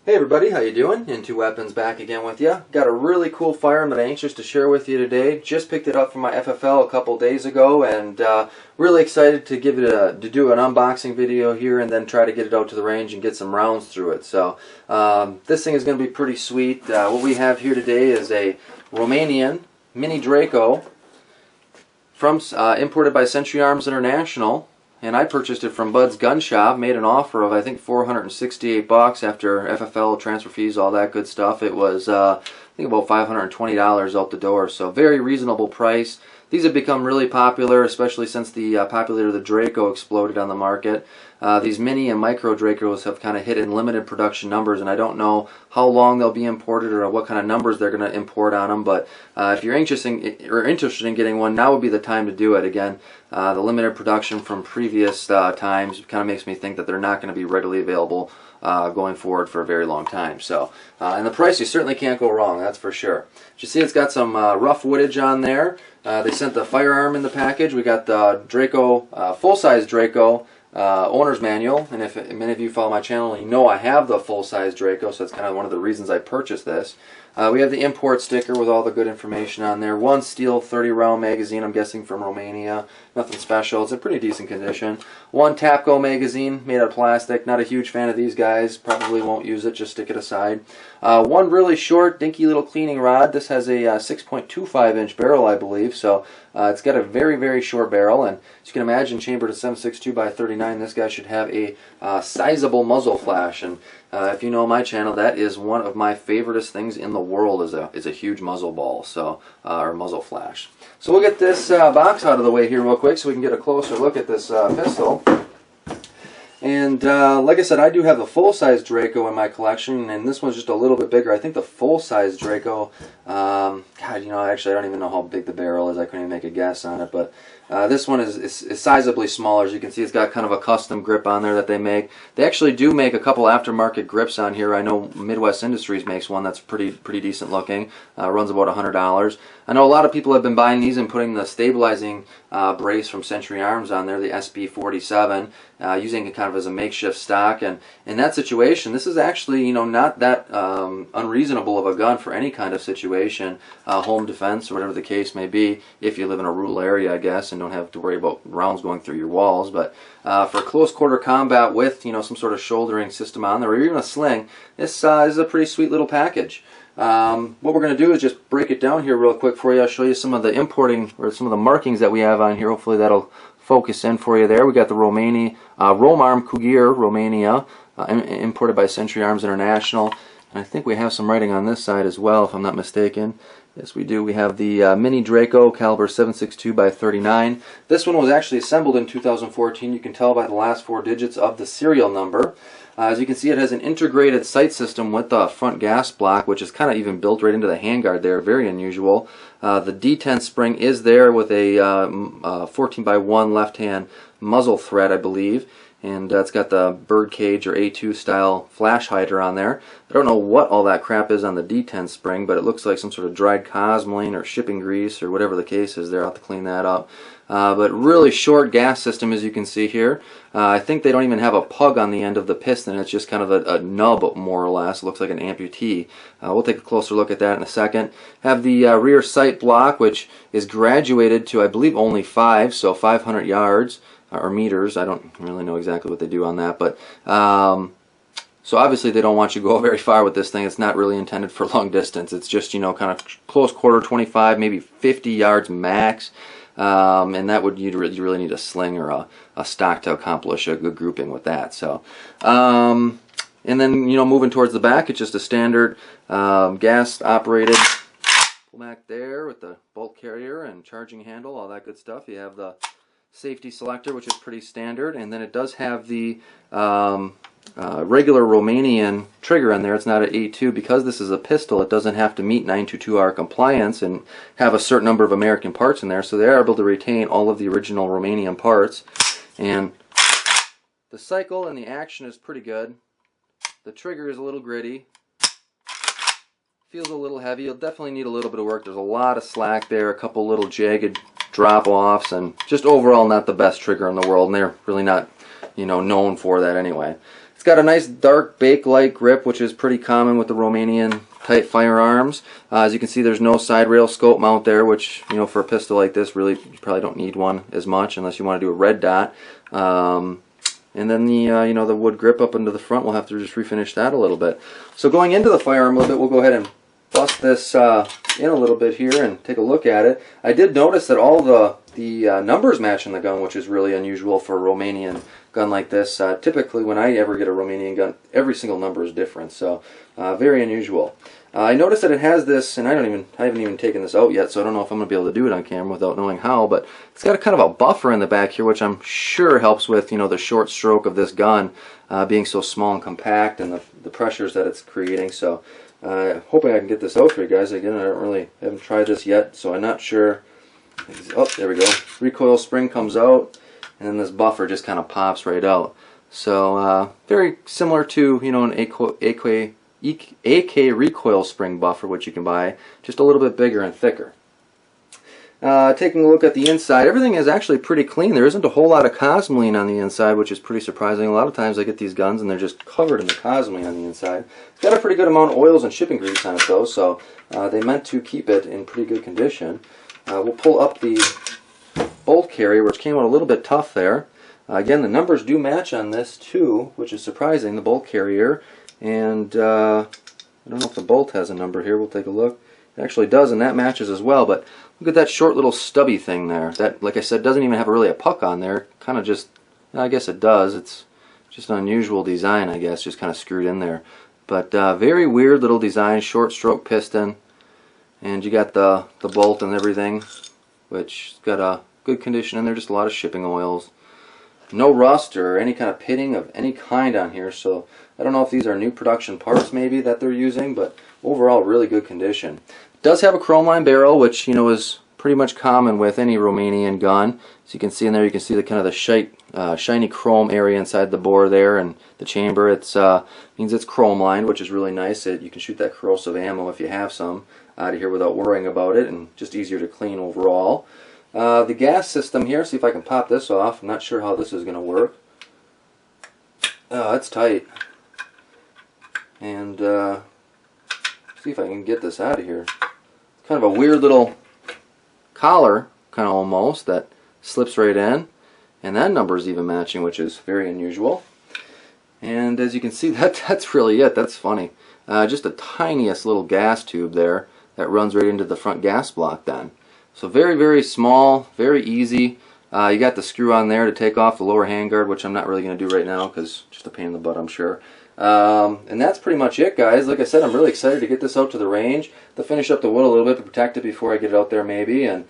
Hey everybody, how you doing? IntoWeapons back again with you. Got a really cool firearm that I'm anxious to share with you today. Just picked it up from my FFL a couple days ago, and really excited to give it to do an unboxing video here, and then try to get it out to the range and get some rounds through it. So this thing is going to be pretty sweet. What we have here today is a Romanian Mini Draco from imported by Century Arms International. And I purchased it from Bud's Gun Shop, made an offer of I think $468 after FFL, transfer fees, all that good stuff. It was I think about $520 out the door, so very reasonable price. These have become really popular, especially since the popularity of the Draco exploded on the market. These Mini and Micro Dracos have kind of hit in limited production numbers, and I don't know how long they'll be imported or what kind of numbers they're going to import on them, but if you're interested in getting one, now would be the time to do it. Again, the limited production from previous times kind of makes me think that they're not going to be readily available going forward for a very long time. So, and the price, you certainly can't go wrong, that's for sure. As you see, it's got some rough woodage on there. They sent the firearm in the package. We got the Draco, full-size Draco owner's manual, and if many of you follow my channel, you know I have the full-size Draco, so that's kind of one of the reasons I purchased this. We have the import sticker with all the good information on there. One steel 30-round magazine, I'm guessing from Romania. Nothing special. It's in pretty decent condition. One TAPCO magazine made out of plastic. Not a huge fan of these guys. Probably won't use it. Just stick it aside. One really short, dinky little cleaning rod. This has a 6.25-inch barrel, I believe. So it's got a very, very short barrel. And as you can imagine, chambered at 7.62 by 39, this guy should have a sizable muzzle flash. And if you know my channel, that is one of my favoriteest things in the world is a huge muzzle ball, so or muzzle flash. So we'll get this box out of the way here real quick so we can get a closer look at this pistol. And like I said, I do have the full-size Draco in my collection, and this one's just a little bit bigger. I think the full-size Draco, God, you know, actually I don't even know how big the barrel is. I couldn't even make a guess on it, but this one is sizably smaller. As you can see, it's got kind of a custom grip on there that they make. They actually do make a couple aftermarket grips on here. I know Midwest Industries makes one that's pretty decent looking. Runs about $100. I know a lot of people have been buying these and putting the stabilizing brace from Century Arms on there, the SB47, using it kind of as a makeshift stock. And in that situation, this is actually, you know, not that unreasonable of a gun for any kind of situation, home defense or whatever the case may be, if you live in a rural area, I guess, and don't have to worry about rounds going through your walls. But for close quarter combat with, you know, some sort of shouldering system on there, or even a sling, this is a pretty sweet little package. What we're going to do is just break it down here real quick for you. I'll show you some of the importing, or some of the markings that we have on here. Hopefully that'll focus in for you there. We got the Romanian Cugir Romania, imported by Century Arms International. And I think we have some writing on this side as well, if I'm not mistaken. Yes, we do. We have the Mini Draco, caliber 7.62 by 39. This one was actually assembled in 2014. You can tell by the last 4 digits of the serial number. As you can see, it has an integrated sight system with the front gas block, which is kind of even built right into the handguard there. Very unusual. The D10 spring is there with a 14 by 1 left-hand muzzle thread, I believe. And it's got the bird cage or A2 style flash hider on there. I don't know what all that crap is on the D10 spring, but it looks like some sort of dried cosmoline or shipping grease or whatever the case is there. I'll have to clean that up. But really short gas system, as you can see here. I think they don't even have a pug on the end of the piston. It's just kind of a nub, more or less. It looks like an amputee. We'll take a closer look at that in a second. Have the rear sight block, which is graduated to, I believe, only 5, so 500 yards. Or meters. I don't really know exactly what they do on that, but so obviously they don't want you to go very far with this thing. It's not really intended for long distance. It's just, you know, kind of close quarter, 25, maybe 50 yards max, and that would you really need a sling or a stock to accomplish a good grouping with that. So and then, you know, moving towards the back, it's just a standard gas operated pull back there with the bolt carrier and charging handle, all that good stuff. You have the safety selector, which is pretty standard, and then it does have the regular Romanian trigger in there. It's not an A2. Because this is a pistol, it doesn't have to meet 922R compliance and have a certain number of American parts in there, so they are able to retain all of the original Romanian parts. And the cycle and the action is pretty good. The trigger is a little gritty. Feels a little heavy. You'll definitely need a little bit of work. There's a lot of slack there, a couple little jagged drop-offs, and just overall not the best trigger in the world, and they're really not, you know, known for that anyway. It's got a nice dark bake-like grip, which is pretty common with the Romanian type firearms. As you can see, there's no side rail scope mount there, which, you know, for a pistol like this, really you probably don't need one as much unless you want to do a red dot. And then the you know, the wood grip up into the front, we'll have to just refinish that a little bit. So going into the firearm a little bit, we'll go ahead and bust this in a little bit here and take a look at it. I did notice that all the numbers match in the gun, which is really unusual for a Romanian gun like this. Typically, when I ever get a Romanian gun, every single number is different, so very unusual. I noticed that it has this, and I haven't even taken this out yet, so I don't know if I'm going to be able to do it on camera without knowing how, but it's got a kind of a buffer in the back here, which I'm sure helps with, you know, the short stroke of this gun being so small and compact, and the pressures that it's creating. So hoping I can get this out for you guys. Again, I haven't tried this yet, so I'm not sure. Oh, there we go. Recoil spring comes out, and then this buffer just kind of pops right out. So very similar to, you know, an AK recoil spring buffer, which you can buy, just a little bit bigger and thicker. Taking a look at the inside, everything is actually pretty clean. There isn't a whole lot of cosmoline on the inside, which is pretty surprising. A lot of times I get these guns and they're just covered in the cosmoline on the inside. It's got a pretty good amount of oils and shipping grease on it though, so they meant to keep it in pretty good condition. We'll pull up the bolt carrier, which came out a little bit tough there. Again, the numbers do match on this too, which is surprising, the bolt carrier. And I don't know if the bolt has a number here. We'll take a look. It actually does, and that matches as well. But look at that short little stubby thing there. That, like I said, doesn't even have really a puck on there. Kind of just, I guess it does. It's just an unusual design, I guess, just kind of screwed in there. But very weird little design, short stroke piston. And you got the bolt and everything, which got a good condition in there, just a lot of shipping oils. No rust or any kind of pitting of any kind on here, so I don't know if these are new production parts maybe that they're using, but overall really good condition. It does have a chrome line barrel, which, you know, is pretty much common with any Romanian gun. So you can see in there, you can see the kind of the shiny chrome area inside the bore there and the chamber. It's means it's chrome lined, which is really nice. You can shoot that corrosive ammo if you have some out of here without worrying about it, and just easier to clean overall. The gas system here, see if I can pop this off. I'm not sure how this is going to work. Oh, it's tight. And see if I can get this out of here. It's kind of a weird little collar, kind of almost, that slips right in. And that number is even matching, which is very unusual. And as you can see, that's really it. That's funny. Just the tiniest little gas tube there that runs right into the front gas block then. So very, very small, very easy. You got the screw on there to take off the lower handguard, which I'm not really going to do right now because just a pain in the butt, I'm sure. And that's pretty much it, guys. Like I said, I'm really excited to get this out to the range, to finish up the wood a little bit, to protect it before I get it out there maybe. And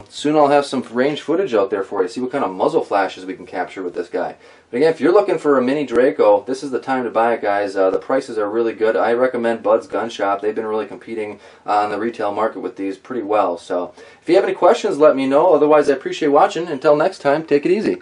soon I'll have some range footage out there for you, see what kind of muzzle flashes we can capture with this guy. But again, if you're looking for a Mini Draco, this is the time to buy it, guys. The prices are really good. I recommend Bud's Gun Shop. They've been really competing on the retail market with these pretty well. So if you have any questions, let me know. Otherwise, I appreciate watching. Until next time, take it easy.